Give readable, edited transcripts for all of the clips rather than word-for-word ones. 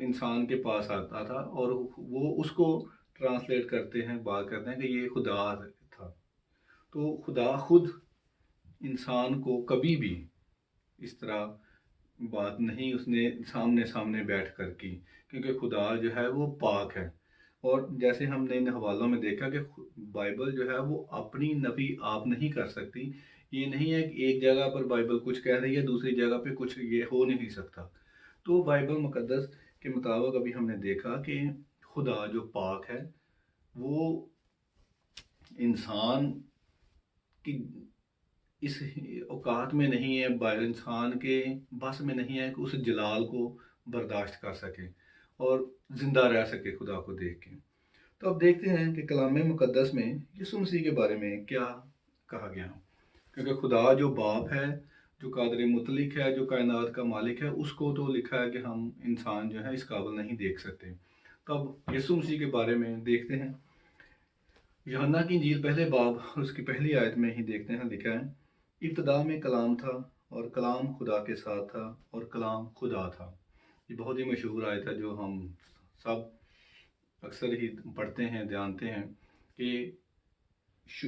انسان کے پاس آتا تھا اور وہ اس کو ٹرانسلیٹ کرتے ہیں، بات کرتے ہیں کہ یہ خدا تھا۔ تو خدا خود انسان کو کبھی بھی اس طرح بات نہیں اس نے سامنے سامنے بیٹھ کر کی، کیونکہ خدا جو ہے وہ پاک ہے۔ اور جیسے ہم نے ان حوالوں میں دیکھا کہ بائبل جو ہے وہ اپنی نفی آپ نہیں کر سکتی۔ یہ نہیں ہے کہ ایک جگہ پر بائبل کچھ کہہ رہی ہے، دوسری جگہ پہ کچھ یہ ہو نہیں سکتا۔ تو بائبل مقدس کے مطابق ابھی ہم نے دیکھا کہ خدا جو پاک ہے وہ انسان کی اس اوقات میں نہیں ہے، انسان کے بس میں نہیں ہے کہ اس جلال کو برداشت کر سکے اور زندہ رہ سکے خدا کو دیکھ کے۔ تو اب دیکھتے ہیں کہ کلام مقدس میں یسوع مسیح کے بارے میں کیا کہا گیا، کیونکہ خدا جو باپ ہے، جو قادر مطلق ہے، جو کائنات کا مالک ہے، اس کو تو لکھا ہے کہ ہم انسان جو ہے اس قابل نہیں دیکھ سکتے۔ تو اب یسوع مسیح کے بارے میں دیکھتے ہیں۔ یوحنا کی انجیل پہلے باب اور اس کی پہلی آیت میں ہی دیکھتے ہیں، لکھا ہے ابتدا میں کلام تھا اور کلام خدا کے ساتھ تھا اور کلام خدا تھا۔ یہ بہت ہی مشہور آیت ہے جو ہم سب اکثر ہی پڑھتے ہیں، جانتے ہیں کہ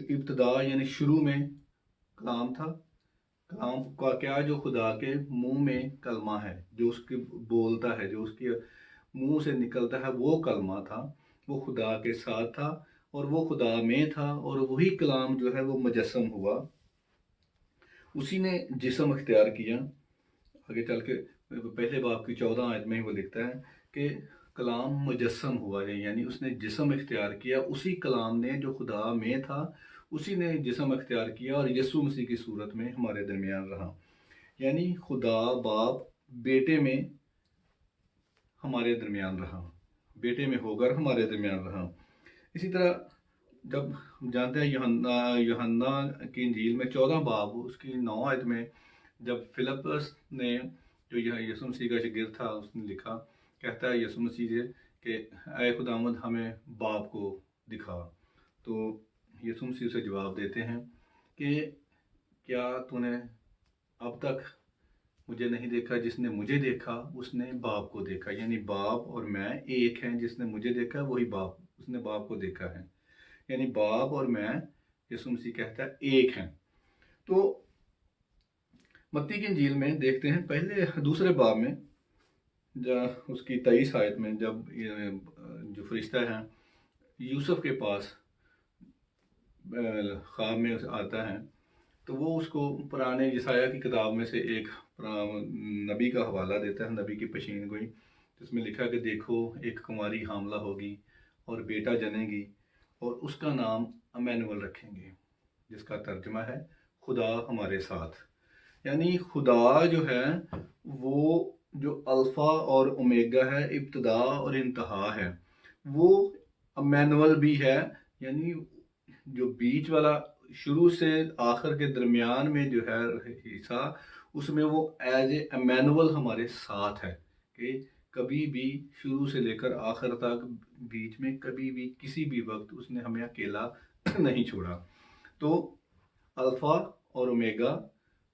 ابتدا یعنی شروع میں کلام تھا۔ کلام کا کیا، جو خدا کے منہ میں کلمہ ہے، جو اس کی بولتا ہے، جو اس کے منہ سے نکلتا ہے، وہ کلمہ تھا، وہ خدا کے ساتھ تھا اور وہ خدا میں تھا، اور وہی کلام جو ہے وہ مجسم ہوا، اسی نے جسم اختیار کیا۔ آگے چل کے پہلے باب کی 14 آیت میں ہی وہ لکھتا ہے کہ کلام مجسم ہوا ہے، یعنی اس نے جسم اختیار کیا، اسی کلام نے جو خدا میں تھا اسی نے جسم اختیار کیا اور یسوع مسیح کی صورت میں ہمارے درمیان رہا۔ یعنی خدا باپ بیٹے میں ہمارے درمیان رہا، بیٹے میں ہو کر ہمارے درمیان رہا۔ اسی طرح جب ہم جانتے ہیں یوحنا کی انجیل میں 14 باب اس کی 9 آیت میں جب فلپس نے، جو یسوع مسیح کا شاگرد تھا، اس نے لکھا، کہتا ہے یسوع مسیح سے کہ اے خداوند ہمیں باپ کو دکھا۔ تو یسوع مسیح سے جواب دیتے ہیں کہ کیا تو نے اب تک مجھے نہیں دیکھا؟ جس نے مجھے دیکھا اس نے باپ کو دیکھا۔ یعنی باپ اور میں ایک ہیں، جس نے مجھے دیکھا وہی باپ، اس نے باپ کو دیکھا ہے۔ یعنی باپ اور میں، یسوع مسیح کہتا ہے، ایک ہیں۔ تو متی کی انجیل میں دیکھتے ہیں دوسرے باب میں اس کی 23 آیت میں جب جو فرشتہ ہے یوسف کے پاس خواب میں آتا ہے تو وہ اس کو پرانے یسایہ کی کتاب میں سے ایک نبی کا حوالہ دیتا ہے، نبی کی پیشین گوئی، جس میں لکھا کہ دیکھو ایک کنواری حاملہ ہوگی اور بیٹا جنے گی اور اس کا نام امینول رکھیں گے، جس کا ترجمہ ہے خدا ہمارے ساتھ۔ یعنی خدا جو ہے وہ جو الفا اور اومیگا ہے، ابتدا اور انتہا ہے، وہ امینول بھی ہے، یعنی جو بیچ والا شروع سے آخر کے درمیان میں جو ہے حصہ، اس میں وہ ایز اے امینول ہمارے ساتھ ہے، کہ کبھی بھی شروع سے لے کر آخر تک بیچ میں کبھی بھی کسی بھی وقت اس نے ہمیں اکیلا نہیں چھوڑا۔ تو الفا اور اومیگا،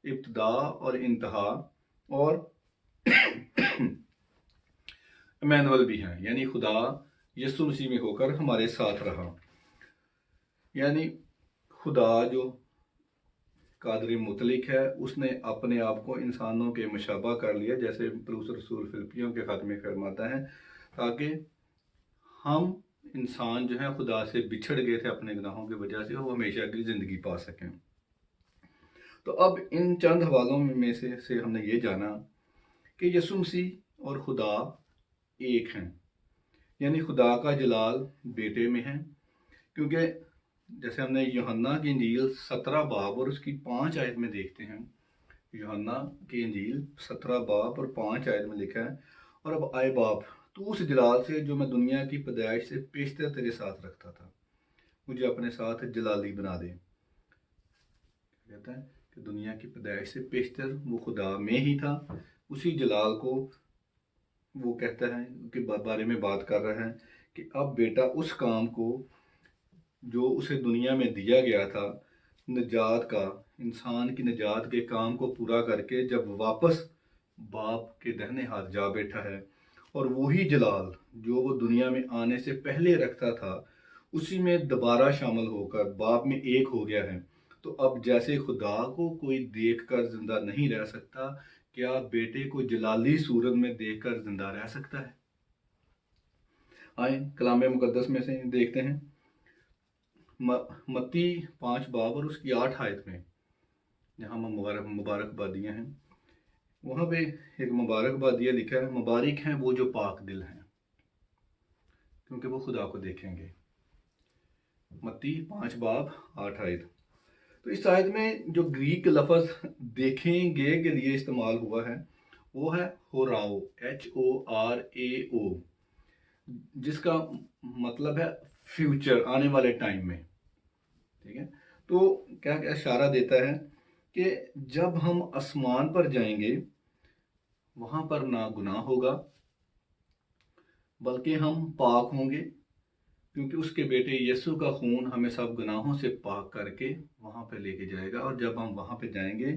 ابتدا اور انتہا، اور امینول بھی ہیں، یعنی خدا یسوع مسیح میں ہو کر ہمارے ساتھ رہا۔ یعنی خدا جو قادر مطلق ہے، اس نے اپنے آپ کو انسانوں کے مشابہ کر لیا، جیسے پولس رسول فلپیوں کے خط میں فرماتا ہے، تاکہ ہم انسان جو ہیں خدا سے بچھڑ گئے تھے اپنے گناہوں کی وجہ سے، وہ ہمیشہ کی زندگی پا سکیں۔ تو اب ان چند حوالوں میں سے ہم نے یہ جانا کہ یسوع مسیح اور خدا ایک ہیں، یعنی خدا کا جلال بیٹے میں ہے، کیونکہ جیسے ہم نے یوحنا کی انجیل 17 باب اور اس کی 5 آیت میں دیکھتے ہیں، یوحنا کی انجیل 17 باب اور 5 آیت میں لکھا ہے، اور اب آئے باپ تو اس جلال سے جو میں دنیا کی پیدائش سے پیشتر تیرے ساتھ رکھتا تھا، مجھے اپنے ساتھ جلالی بنا دے۔ کہتا ہے کہ دنیا کی پیدائش سے پیشتر وہ خدا میں ہی تھا، اسی جلال کو وہ کہتا ہے کہ بارے میں بات کر رہا ہے کہ اب بیٹا اس کام کو جو اسے دنیا میں دیا گیا تھا، نجات کا، انسان کی نجات کے کام کو پورا کر کے جب واپس باپ کے دہنے ہاتھ جا بیٹھا ہے، اور وہی جلال جو وہ دنیا میں آنے سے پہلے رکھتا تھا اسی میں دوبارہ شامل ہو کر باپ میں ایک ہو گیا ہے۔ تو اب جیسے خدا کو کوئی دیکھ کر زندہ نہیں رہ سکتا، کیا بیٹے کو جلالی صورت میں دیکھ کر زندہ رہ سکتا ہے؟ آئیں کلام مقدس میں سے دیکھتے ہیں، متی 5 باب اور اس کی 8 آیت میں جہاں مبارک بادیاں ہیں، وہاں پہ ایک مبارک بادیہ لکھا ہے، مبارک ہیں وہ جو پاک دل ہیں کیونکہ وہ خدا کو دیکھیں گے۔ متی 5 باب 8 آیت۔ تو اس آیت میں جو گریک لفظ دیکھیں گے کے لیے استعمال ہوا ہے وہ ہے ہوراؤ، HORAO، جس کا مطلب ہے فیوچر، آنے والے ٹائم میں، ٹھیک ہے۔ تو کیا اشارہ دیتا ہے کہ جب ہم آسمان پر جائیں گے وہاں پر نہ گناہ ہوگا بلکہ ہم پاک ہوں گے، کیونکہ اس کے بیٹے یسوع کا خون ہمیں سب گناہوں سے پاک کر کے وہاں پہ لے کے جائے گا، اور جب ہم وہاں پہ جائیں گے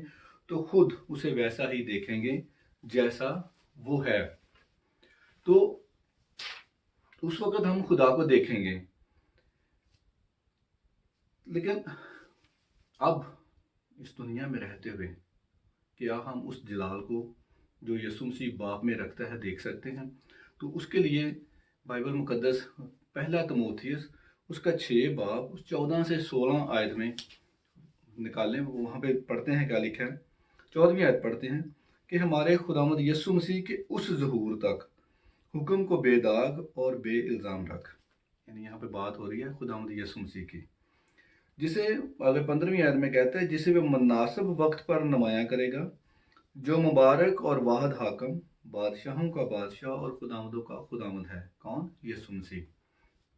تو خود اسے ویسا ہی دیکھیں گے جیسا وہ ہے۔ تو اس وقت ہم خدا کو دیکھیں گے، لیکن اب اس دنیا میں رہتے ہوئے کیا ہم اس جلال کو جو یسوع مسیح باپ میں رکھتا ہے دیکھ سکتے ہیں؟ تو اس کے لیے بائبل مقدس پہلا تموتھیوس اس کا 6 باب 14 سے 16 آیت میں نکالیں، وہاں پہ پڑھتے ہیں کیا لکھا ہے۔ 14ویں آیت پڑھتے ہیں کہ ہمارے خداوند یسوع مسیح کے اس ظہور تک حکم کو بے داغ اور بے الزام رکھ، یعنی یہاں پہ بات ہو رہی ہے خداوند یسوع مسیح کی، جسے اگر 15ویں آیت میں کہتا ہے جسے وہ مناسب وقت پر نمایاں کرے گا، جو مبارک اور واحد حاکم، بادشاہوں کا بادشاہ اور خداوندوں کا خداوند ہے۔ کون؟ یسوع مسیح،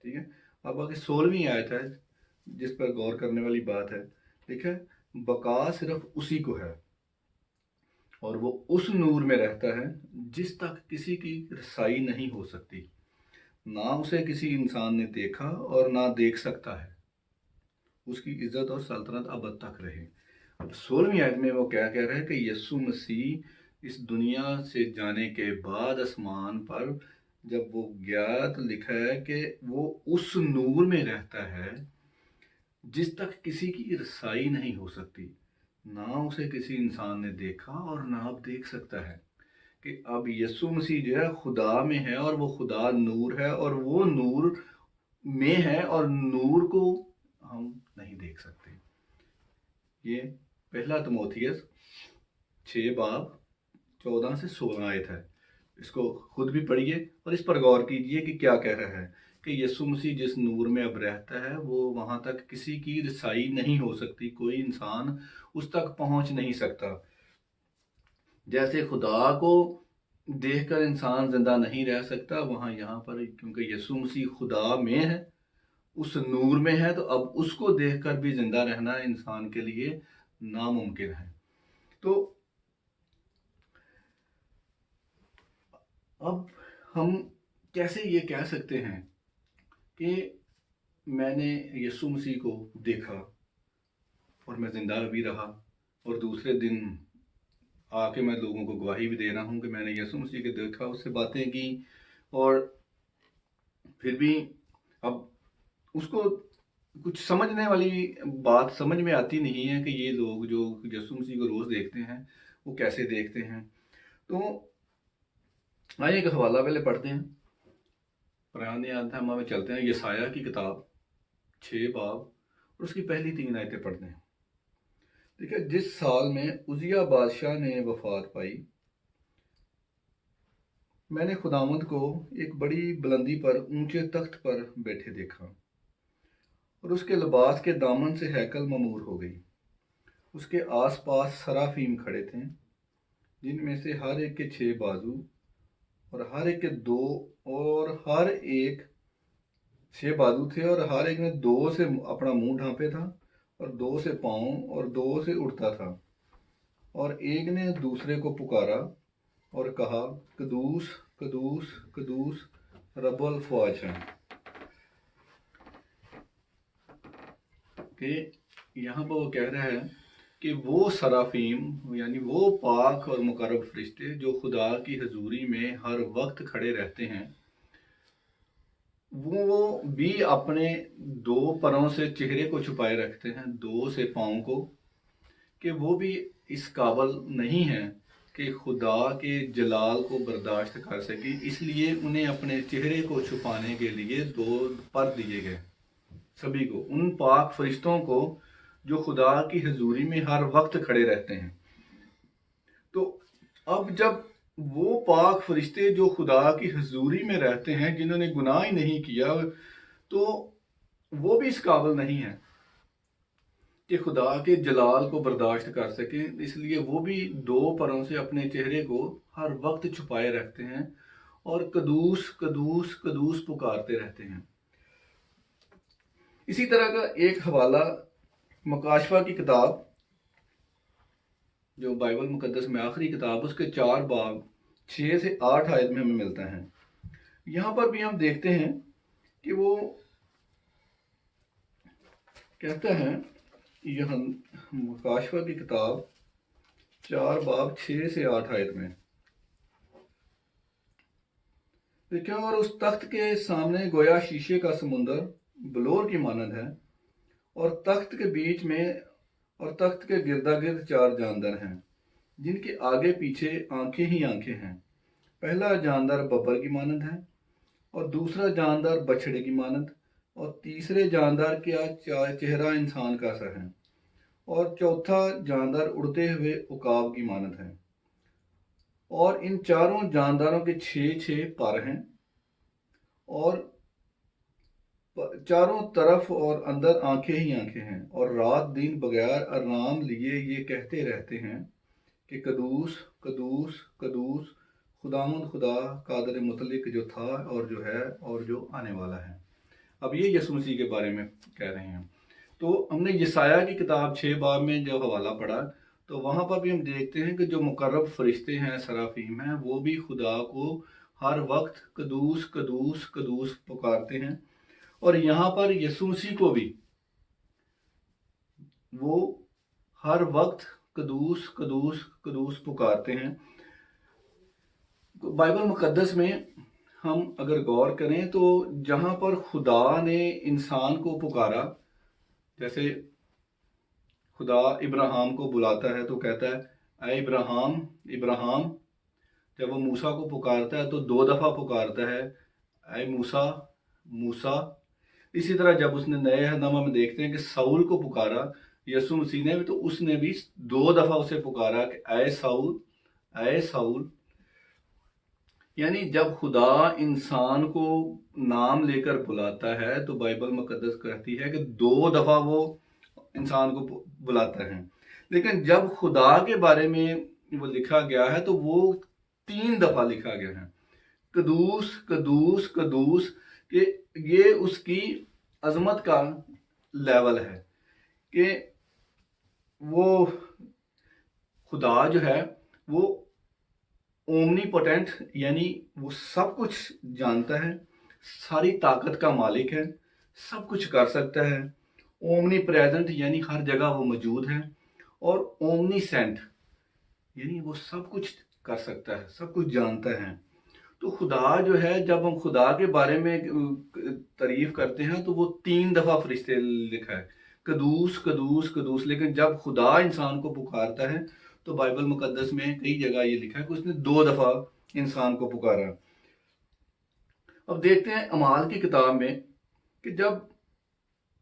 ٹھیک ہے۔ اب آگے 16ویں آیت ہے جس پر غور کرنے والی بات ہے، ٹھیک ہے۔ بقا صرف اسی کو ہے اور وہ اس نور میں رہتا ہے جس تک کسی کی رسائی نہیں ہو سکتی، نہ اسے کسی انسان نے دیکھا اور نہ دیکھ سکتا ہے، اس کی عزت اور سلطنت ابد تک رہے۔ اب 16ویں آیت میں وہ کیا کہہ رہا ہے کہ یسوع مسیح اس دنیا سے جانے کے بعد آسمان پر جب وہ گیا تو لکھا ہے کہ وہ اس نور میں رہتا ہے جس تک کسی کی رسائی نہیں ہو سکتی، نہ اسے کسی انسان نے دیکھا اور نہ اب دیکھ سکتا ہے۔ کہ اب یسوع مسیح جو ہے خدا میں ہے اور وہ خدا نور ہے، اور وہ نور میں ہے اور نور کو ہم نہیں دیکھ سکتے۔ یہ پہلا تموتھیوس 6 باب 14 سے 16 آیت ہے، اس کو خود بھی پڑھیے اور اس پر غور کیجئے کہ کیا کہہ رہا ہے کہ یسوع مسیح جس نور میں اب رہتا ہے وہ وہاں تک کسی کی رسائی نہیں ہو سکتی، کوئی انسان اس تک پہنچ نہیں سکتا۔ جیسے خدا کو دیکھ کر انسان زندہ نہیں رہ سکتا، وہاں یہاں پر کیونکہ یسوع مسیح خدا میں ہے، اس نور میں ہے، تو اب اس کو دیکھ کر بھی زندہ رہنا انسان کے لیے ناممکن ہے۔ تو اب ہم کیسے یہ کہہ سکتے ہیں کہ میں نے یسوع مسیح کو دیکھا اور میں زندہ بھی رہا، اور دوسرے دن آ کے میں لوگوں کو گواہی بھی دے رہا ہوں کہ میں نے یسوع مسیح کو دیکھا، اس سے باتیں کی، اور پھر بھی اب اس کو کچھ سمجھنے والی بات سمجھ میں آتی نہیں ہے کہ یہ لوگ جو یسوع مسیح کو روز دیکھتے ہیں وہ کیسے دیکھتے ہیں۔ تو آئیے ایک حوالہ پہلے پڑھتے ہیں، پرانے نامہ میں چلتے ہیں، یسایہ کی کتاب 6 باب اور اس کی پہلی 3 آیتیں پڑھتے ہیں۔ دیکھیں، جس سال میں عزیہ بادشاہ نے وفات پائی، میں نے خداوند کو ایک بڑی بلندی پر اونچے تخت پر بیٹھے دیکھا، اور اس کے لباس کے دامن سے ہیکل ممور ہو گئی۔ اس کے آس پاس سرافیم کھڑے تھے، جن میں سے ہر ایک کے 6 بازو اور ہر ایک کے 2، اور ہر ایک 6 بازو تھے، اور ہر ایک نے 2 سے اپنا منہ ڈھانپے تھا، اور 2 سے پاؤں، اور 2 سے اڑتا تھا، اور ایک نے دوسرے کو پکارا اور کہا، قدوس قدوس قدوس رب الفواج ہے۔ کہ یہاں پر وہ کہہ رہا ہے کہ وہ سرافیم یعنی وہ پاک اور مقرب فرشتے جو خدا کی حضوری میں ہر وقت کھڑے رہتے ہیں، وہ بھی اپنے دو پروں سے چہرے کو چھپائے رکھتے ہیں، دو سے پاؤں کو، کہ وہ بھی اس قابل نہیں ہیں کہ خدا کے جلال کو برداشت کر سکیں، اس لیے انہیں اپنے چہرے کو چھپانے کے لیے دو پر دیے گئے، سبھی کو، ان پاک فرشتوں کو جو خدا کی حضوری میں ہر وقت کھڑے رہتے ہیں۔ تو اب جب وہ پاک فرشتے جو خدا کی حضوری میں رہتے ہیں، جنہوں نے گناہ ہی نہیں کیا، تو وہ بھی اس قابل نہیں ہیں کہ خدا کے جلال کو برداشت کر سکیں، اس لیے وہ بھی دو پروں سے اپنے چہرے کو ہر وقت چھپائے رکھتے ہیں اور قدوس قدوس قدوس پکارتے رہتے ہیں۔ اسی طرح کا ایک حوالہ مکاشفہ کی کتاب، جو بائبل مقدس میں آخری کتاب، اس کے 4 باب 6 سے 8 آیت میں ہمیں ملتا ہے۔ یہاں پر بھی ہم دیکھتے ہیں کہ وہ کہتا ہے، یہ مکاشفہ کی کتاب 4 باب 6 سے 8 آیت میں دیکھیں، اور اس تخت کے سامنے گویا شیشے کا سمندر بلور کی مانند ہے، اور تخت کے بیچ میں اور تخت کے گردا گرد 4 جاندار ہیں، جن کے آگے پیچھے آنکھیں ہی آنکھیں ہیں۔ پہلا جاندار ببر کی مانند ہے، اور دوسرا جاندار بچھڑے کی مانند، اور تیسرے جاندار کا چہرہ انسان کا سا ہے، اور چوتھا جاندار اڑتے ہوئے عقاب کی مانند ہے۔ اور ان چاروں جانداروں کے 6 پر ہیں، اور چاروں طرف اور اندر آنکھیں ہی آنکھیں ہیں، اور رات دن بغیر آرام لیے یہ کہتے رہتے ہیں کہ قدوس قدوس قدوس خداوند خدا قادر مطلق، جو تھا اور جو ہے اور جو آنے والا ہے۔ اب یہ یسوع مسیح کے بارے میں کہہ رہے ہیں۔ تو ہم نے یسایہ کی کتاب 6 باب میں جو حوالہ پڑھا، تو وہاں پر بھی ہم دیکھتے ہیں کہ جو مقرب فرشتے ہیں، سرافیم ہیں، وہ بھی خدا کو ہر وقت قدوس قدوس قدوس پکارتے ہیں، اور یہاں پر یسوع مسیح کو بھی وہ ہر وقت قدوس قدوس قدوس پکارتے ہیں۔ بائبل مقدس میں ہم اگر غور کریں تو جہاں پر خدا نے انسان کو پکارا، جیسے خدا ابراہیم کو بلاتا ہے تو کہتا ہے اے ابراہیم ابراہیم، جب وہ موسیٰ کو پکارتا ہے تو 2 دفعہ پکارتا ہے اے موسیٰ موسیٰ۔ اسی طرح جب اس نے نئے نامہ میں دیکھتے ہیں کہ ساؤل کو پکارا یسوع مسیح نے، تو اس نے بھی 2 دفعہ اسے پکارا کہ اے ساؤل اے ساؤل۔ یعنی جب خدا انسان کو نام لے کر بلاتا ہے تو بائبل مقدس کہتی ہے کہ 2 دفعہ وہ انسان کو بلاتا ہے، لیکن جب خدا کے بارے میں وہ لکھا گیا ہے تو وہ 3 دفعہ لکھا گیا ہے، قدوس قدوس قدوس، کہ یہ اس کی عظمت کا لیول ہے کہ وہ خدا جو ہے وہ اومنی پوٹینٹ، یعنی وہ سب کچھ جانتا ہے، ساری طاقت کا مالک ہے، سب کچھ کر سکتا ہے۔ اومنی پریزنٹ یعنی ہر جگہ وہ موجود ہے، اور اومنی سینٹ یعنی وہ سب کچھ کر سکتا ہے، سب کچھ جانتا ہے۔ تو خدا جو ہے، جب ہم خدا کے بارے میں تعریف کرتے ہیں تو وہ 3 دفعہ فرشتے لکھا ہے، قدوس قدوس قدوس، لیکن جب خدا انسان کو پکارتا ہے تو بائبل مقدس میں کئی جگہ یہ لکھا ہے کہ اس نے 2 دفعہ انسان کو پکارا۔ اب دیکھتے ہیں اعمال کی کتاب میں کہ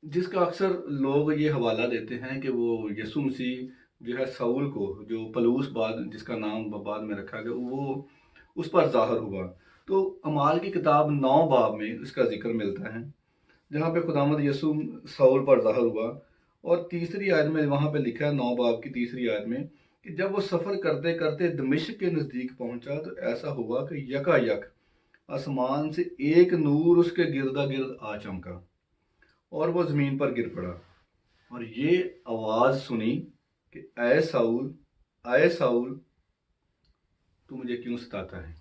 جس کا اکثر لوگ یہ حوالہ دیتے ہیں کہ وہ یسوع مسیح جو ہے ساؤل کو، جو پلوس بعد جس کا نام بعد میں رکھا گیا، وہ اس پر ظاہر ہوا۔ تو اعمال کی کتاب 9 باب میں اس کا ذکر ملتا ہے، جہاں پہ خداوند یسوع ساؤل پر ظاہر ہوا، اور تیسری آیت میں وہاں پہ لکھا ہے 9 باب کی تیسری آیت میں کہ جب وہ سفر کرتے کرتے دمشق کے نزدیک پہنچا تو ایسا ہوا کہ یکا یک آسمان سے ایک نور اس کے گردا گرد آ چمکا، اور وہ زمین پر گر پڑا، اور یہ آواز سنی کہ اے ساؤل اے ساؤل، تو مجھے کیوں ستاتا ہے۔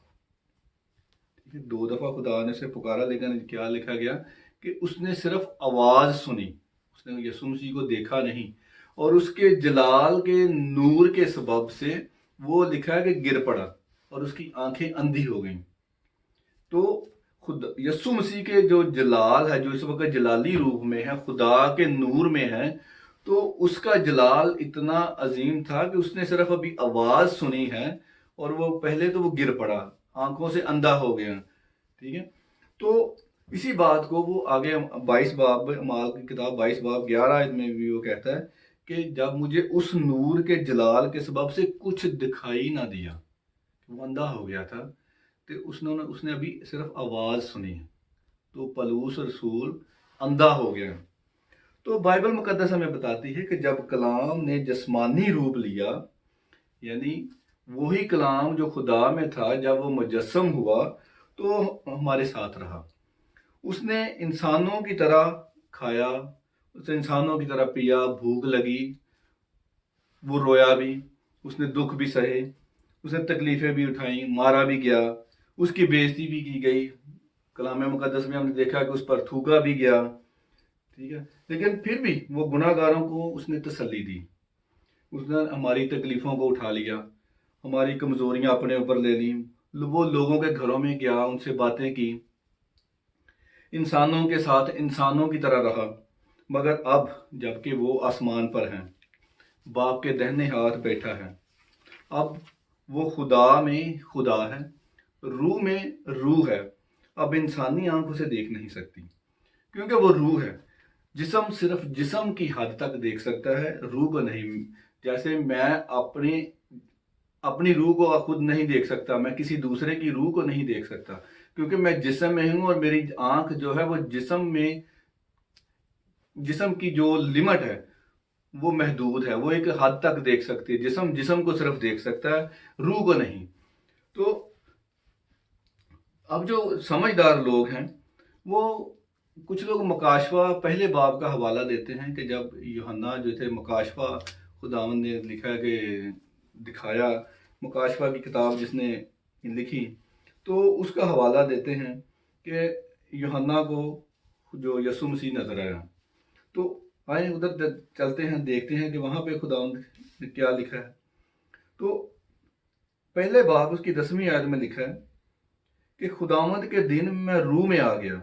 2 دفعہ خدا نے اسے پکارا، لیکن کیا لکھا گیا کہ اس نے صرف آواز سنی، اس نے یسوع مسیح کو دیکھا نہیں، اور اس کے جلال کے نور کے سبب سے وہ لکھا ہے کہ گر پڑا اور اس کی آنکھیں اندھی ہو گئیں۔ تو خود یسوع مسیح کے جو جلال ہے، جو اس وقت جلالی روح میں ہے، خدا کے نور میں ہے، تو اس کا جلال اتنا عظیم تھا کہ اس نے صرف ابھی آواز سنی ہے اور وہ پہلے تو وہ گر پڑا، آنکھوں سے اندھا ہو گیا، ٹھیک ہے۔ تو اسی بات کو وہ آگے 22 باب اعمال کی کتاب 22 باب 11 آیت میں بھی وہ کہتا ہے کہ جب مجھے اس نور کے جلال کے سبب سے کچھ دکھائی نہ دیا، وہ اندھا ہو گیا تھا، تو اس نے ابھی صرف آواز سنی ہے، تو پلوس رسول اندھا ہو گیا۔ تو بائبل مقدس ہمیں بتاتی ہے کہ جب کلام نے جسمانی روپ لیا، یعنی وہی کلام جو خدا میں تھا، جب وہ مجسم ہوا تو ہمارے ساتھ رہا۔ اس نے انسانوں کی طرح کھایا، اس نے انسانوں کی طرح پیا، بھوک لگی وہ رویا بھی، اس نے دکھ بھی سہے، اس نے تکلیفیں بھی اٹھائیں، مارا بھی گیا، اس کی بےعزتی بھی کی گئی۔ کلام مقدس میں ہم نے دیکھا کہ اس پر تھوکا بھی گیا، ٹھیک ہے، لیکن پھر بھی وہ گناہ گاروں کو اس نے تسلی دی۔ اس نے ہماری تکلیفوں کو اٹھا لیا، ہماری کمزوریاں اپنے اوپر لے لیں، وہ لوگوں کے گھروں میں گیا، ان سے باتیں کی، انسانوں کے ساتھ انسانوں کی طرح رہا، مگر اب جبکہ وہ آسمان پر ہیں، باپ کے دہنے ہاتھ بیٹھا ہے، اب وہ خدا میں خدا ہے، روح میں روح ہے، اب انسانی آنکھوں سے دیکھ نہیں سکتی، کیونکہ وہ روح ہے۔ جسم صرف جسم کی حد تک دیکھ سکتا ہے، روح کو نہیں۔ جیسے میں اپنی روح کو خود نہیں دیکھ سکتا، میں کسی دوسرے کی روح کو نہیں دیکھ سکتا، کیونکہ میں جسم میں ہوں اور میری آنکھ جو ہے وہ جسم کی جو لمٹ ہے وہ محدود ہے، وہ ایک حد تک دیکھ سکتی ہے۔ جسم کو صرف دیکھ سکتا ہے، روح کو نہیں۔ تو اب جو سمجھدار لوگ ہیں، وہ کچھ لوگ مکاشفہ پہلے باب کا حوالہ دیتے ہیں کہ جب یوحنا جو تھے، مکاشفہ خداوند نے لکھا کہ دکھایا، مکاشفہ کی کتاب جس نے لکھی، تو اس کا حوالہ دیتے ہیں کہ یوحنا کو جو یسوع مسیح نظر آیا۔ تو آئیں ادھر چلتے ہیں، دیکھتے ہیں کہ وہاں پہ خداوند نے کیا لکھا ہے۔ تو پہلے باب اس کی 10ویں آیت میں لکھا ہے کہ خداوند کے دن میں روح میں آ گیا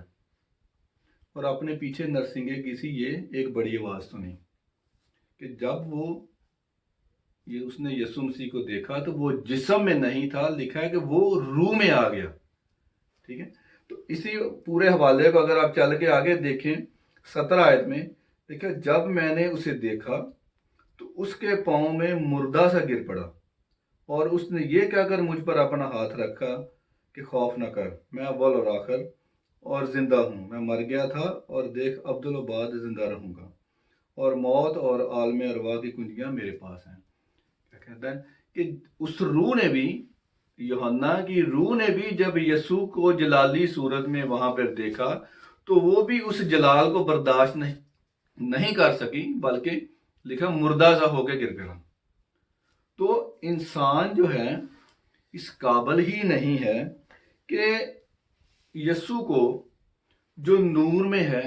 اور اپنے پیچھے نرسنگے کی سی یہ ایک بڑی آواز سنی، کہ جب اس نے یسوع مسیح کو دیکھا تو وہ جسم میں نہیں تھا، لکھا ہے کہ وہ روح میں آ گیا، ٹھیک ہے۔ تو اسی پورے حوالے کو اگر آپ چل کے آگے دیکھیں 17 آیت میں دیکھا، جب میں نے اسے دیکھا تو اس کے پاؤں میں مردہ سا گر پڑا، اور اس نے یہ کہہ کر مجھ پر اپنا ہاتھ رکھا کہ خوف نہ کر، میں اول اور آخر اور زندہ ہوں، میں مر گیا تھا اور دیکھ عبدالآباد زندہ رہوں گا، اور موت اور عالم ارواح کی کنجیاں میرے پاس ہیں۔ کیا کہتا ہے کہ اس روح نے بھی، یوحنا کی روح نے بھی جب یسوع کو جلالی صورت میں وہاں پر دیکھا تو وہ بھی اس جلال کو برداشت نہیں کر سکی، بلکہ لکھا مردہ سا ہو کے گر پڑا۔ تو انسان جو ہے اس قابل ہی نہیں ہے کہ یسوع کو جو نور میں ہے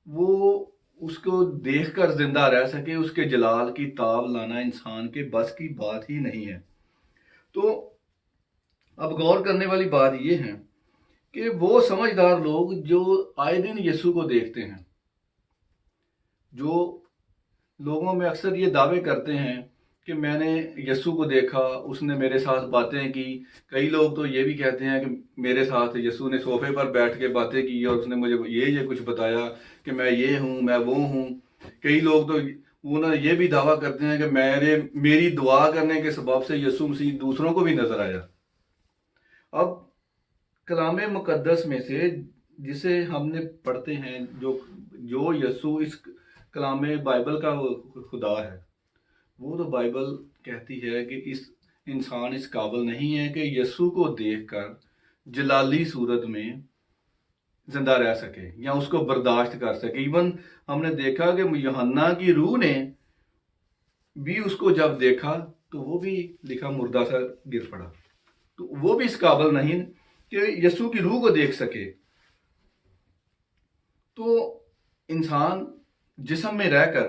وہ اس کو دیکھ کر زندہ رہ سکے، اس کے جلال کی تاب لانا انسان کے بس کی بات ہی نہیں ہے۔ تو اب غور کرنے والی بات یہ ہے کہ وہ سمجھدار لوگ جو آئے دن یسوع کو دیکھتے ہیں، جو لوگوں میں اکثر یہ دعوے کرتے ہیں کہ میں نے یسوع کو دیکھا، اس نے میرے ساتھ باتیں کی، کئی لوگ تو یہ بھی کہتے ہیں کہ میرے ساتھ یسوع نے صوفے پر بیٹھ کے باتیں کی اور اس نے مجھے یہ کچھ بتایا کہ میں یہ ہوں، میں وہ ہوں۔ کئی لوگ تو وہ یہ بھی دعویٰ کرتے ہیں کہ میری دعا کرنے کے سبب سے یسوع مسیح دوسروں کو بھی نظر آیا۔ اب کلام مقدس میں سے جسے ہم نے پڑھتے ہیں، جو یسوع اس کلام بائبل کا خدا ہے، وہ تو بائبل کہتی ہے کہ انسان اس قابل نہیں ہے کہ یسوع کو دیکھ کر جلالی صورت میں زندہ رہ سکے یا اس کو برداشت کر سکے۔ ایون ہم نے دیکھا کہ یوحنا کی روح نے بھی اس کو جب دیکھا تو وہ بھی لکھا مردہ سا گر پڑا، تو وہ بھی اس قابل نہیں کہ یسوع کی روح کو دیکھ سکے۔ تو انسان جسم میں رہ کر